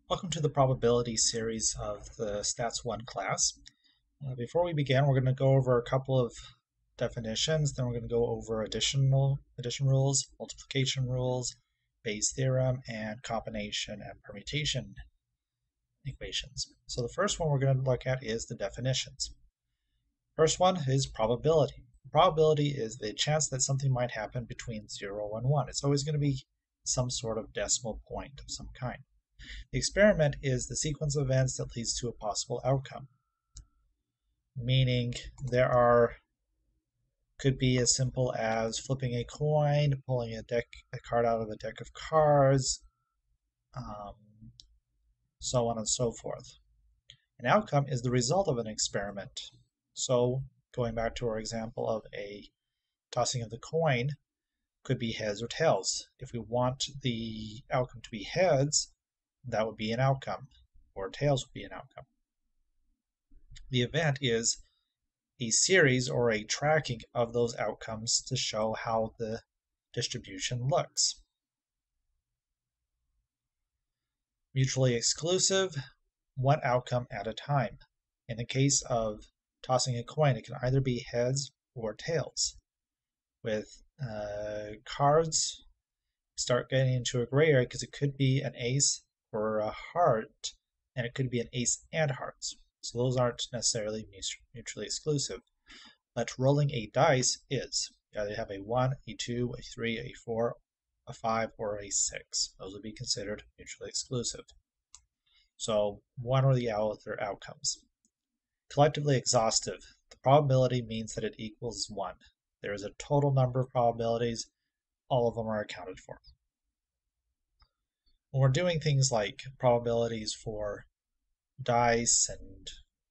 Welcome to the probability series of the Stats 1 class. Before we begin, we're going to go over a couple of definitions, then we're going to go over addition rules, multiplication rules, Bayes' theorem, and combination and permutation equations. So the first one we're going to look at is the definitions. First one is probability. Probability is the chance that something might happen between 0 and 1. It's always going to be some sort of decimal point of some kind. The experiment is the sequence of events that leads to a possible outcome, meaning could be as simple as flipping a coin, pulling a card out of a deck of cards, so on and so forth. An outcome is the result of an experiment. So going back to our example of a tossing of the coin, could be heads or tails. If we want the outcome to be heads, that would be an outcome, or tails would be an outcome. The event is a series or a tracking of those outcomes to show how the distribution looks. Mutually exclusive, one outcome at a time. In the case of tossing a coin, it can either be heads or tails. With cards, start getting into a gray area because it could be an ace or a heart, and it could be an ace and hearts. So those aren't necessarily mutually exclusive. But rolling a dice is. You either have a 1, a 2, a 3, a 4, a 5, or a 6. Those would be considered mutually exclusive. So one or the other outcomes. Collectively exhaustive. The probability means that it equals 1. There is a total number of probabilities. All of them are accounted for. When we're doing things like probabilities for dice and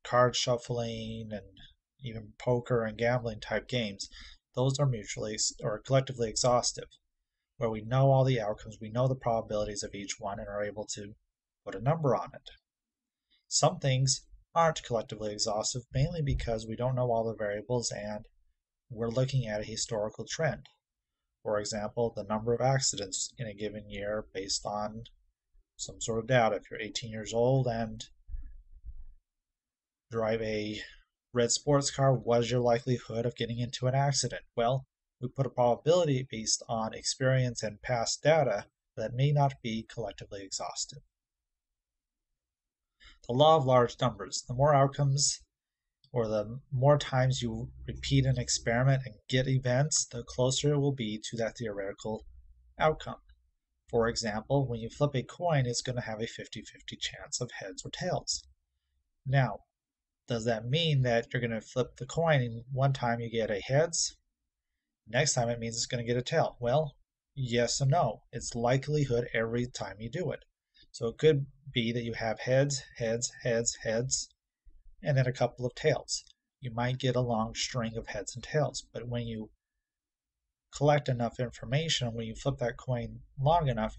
card shuffling and even poker and gambling type games, those are mutually or collectively exhaustive, where we know all the outcomes, we know the probabilities of each one, and are able to put a number on it. Some things aren't collectively exhaustive, mainly because we don't know all the variables and we're looking at a historical trend. For example, the number of accidents in a given year based on some sort of data. If you're 18 years old and drive a red sports car, what is your likelihood of getting into an accident? Well, we put a probability based on experience and past data that may not be collectively exhaustive. The law of large numbers. The more outcomes or the more times you repeat an experiment and get events, the closer it will be to that theoretical outcome. For example, when you flip a coin, it's going to have a 50-50 chance of heads or tails. Now, does that mean that you're going to flip the coin and one time you get a heads? Next time it means it's going to get a tail. Well, yes and no. It's likelihood every time you do it. So it could be that you have heads, heads, heads, heads, and then a couple of tails. You might get a long string of heads and tails, but when you collect enough information, when you flip that coin long enough,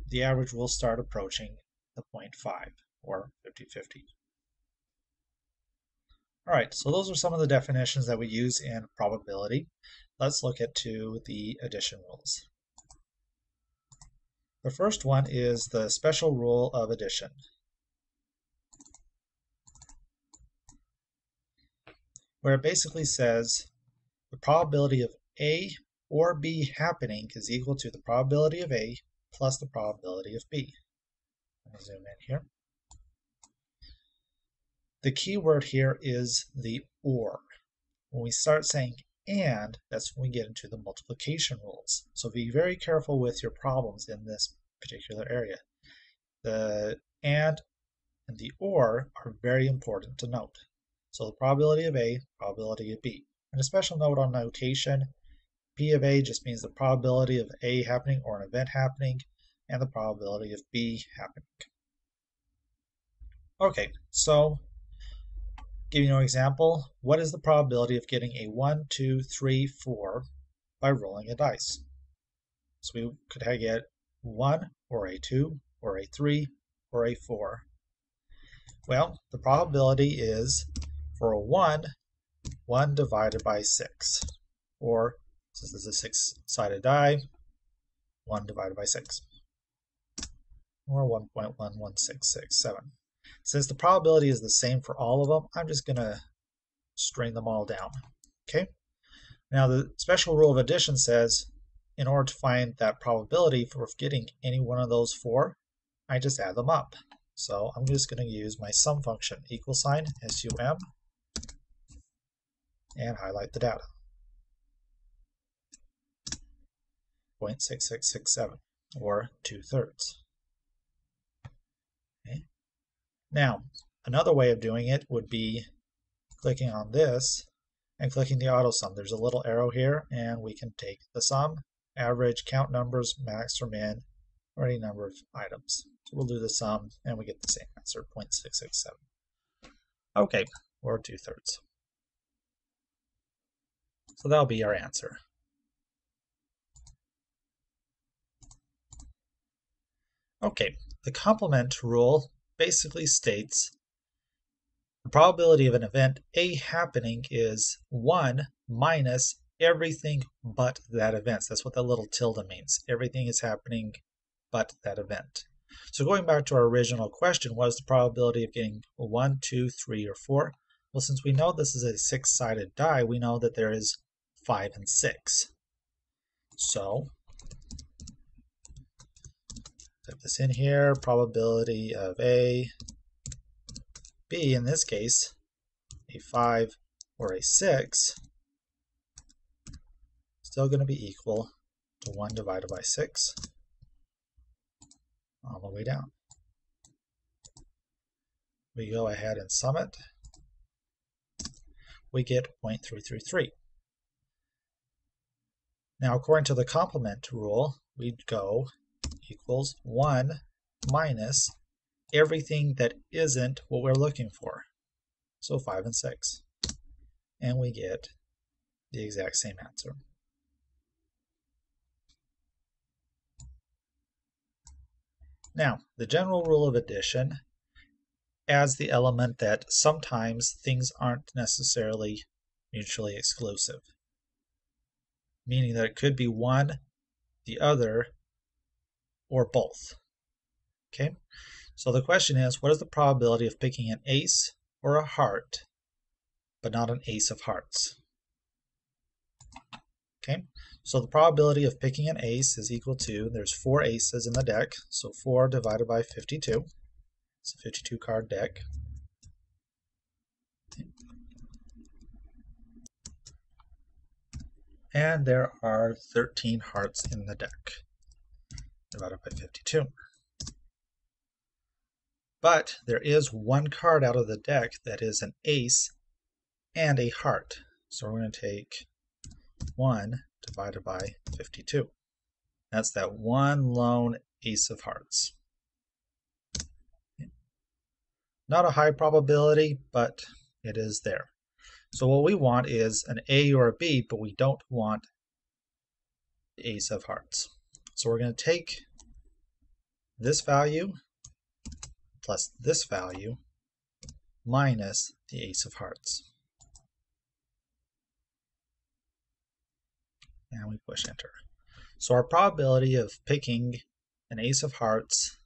the average will start approaching the 0.5 or 50-50. All right, so those are some of the definitions that we use in probability. Let's look at the addition rules. The first one is the special rule of addition. Where it basically says the probability of A or B happening is equal to the probability of A plus the probability of B. Let me zoom in here. The key word here is the or. When we start saying and, that's when we get into the multiplication rules. So be very careful with your problems in this particular area. The and the or are very important to note. So the probability of A, probability of B. And a special note on notation, P of A just means the probability of A happening or an event happening, and the probability of B happening. Okay, so giving you an example, what is the probability of getting a 1, 2, 3, 4 by rolling a dice? So we could get 1 or a 2 or a 3 or a 4. Well, the probability is for a 1, 1 divided by 6. Or, since this is a 6-sided die, 1 divided by 6. or 1.11667. Since the probability is the same for all of them, I'm just going to string them all down. Okay. Now the special rule of addition says in order to find that probability for getting any one of those four, I just add them up. So I'm just going to use my sum function, equal sign, SUM, and highlight the data. 0.6667, or 2/3. Okay. Now, another way of doing it would be clicking on this and clicking the auto sum. There's a little arrow here, and we can take the sum, average, count numbers, max or min, or any number of items. So we'll do the sum, and we get the same answer, 0.667. Okay, or 2/3. So that'll be our answer. Okay, the complement rule basically states the probability of an event A happening is 1 minus everything but that event. That's what that little tilde means. Everything is happening but that event. So going back to our original question, what is the probability of getting 1, 2, 3, or 4? Well, since we know this is a 6-sided die, we know that there is 5 and 6. So type this in here, probability of A, B, in this case, a 5 or a 6, still going to be equal to 1 divided by 6 all the way down. We go ahead and sum it. We get 0.333. Now, according to the complement rule, we'd go equals 1 minus everything that isn't what we're looking for. So 5 and 6. And we get the exact same answer. Now, the general rule of addition adds the element that sometimes things aren't necessarily mutually exclusive, meaning that it could be one, the other, or both. Okay, so the question is, what is the probability of picking an ace or a heart, but not an ace of hearts? Okay, so the probability of picking an ace is equal to, there's 4 aces in the deck, so 4 divided by 52. It's a 52 card deck. And there are 13 hearts in the deck, divided by 52. But there is one card out of the deck that is an ace and a heart. So we're going to take 1 divided by 52. That's that one lone ace of hearts. Not a high probability, but it is there. So what we want is an A or a B, but we don't want the ace of hearts. So we're going to take this value plus this value minus the ace of hearts. And we push enter. So our probability of picking an ace of hearts,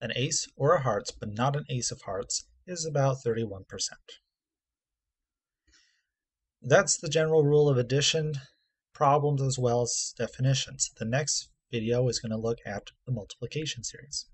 an ace or a hearts, but not an ace of hearts, is about 31%. That's the general rule of addition, problems as well as definitions. The next video is going to look at the multiplication series.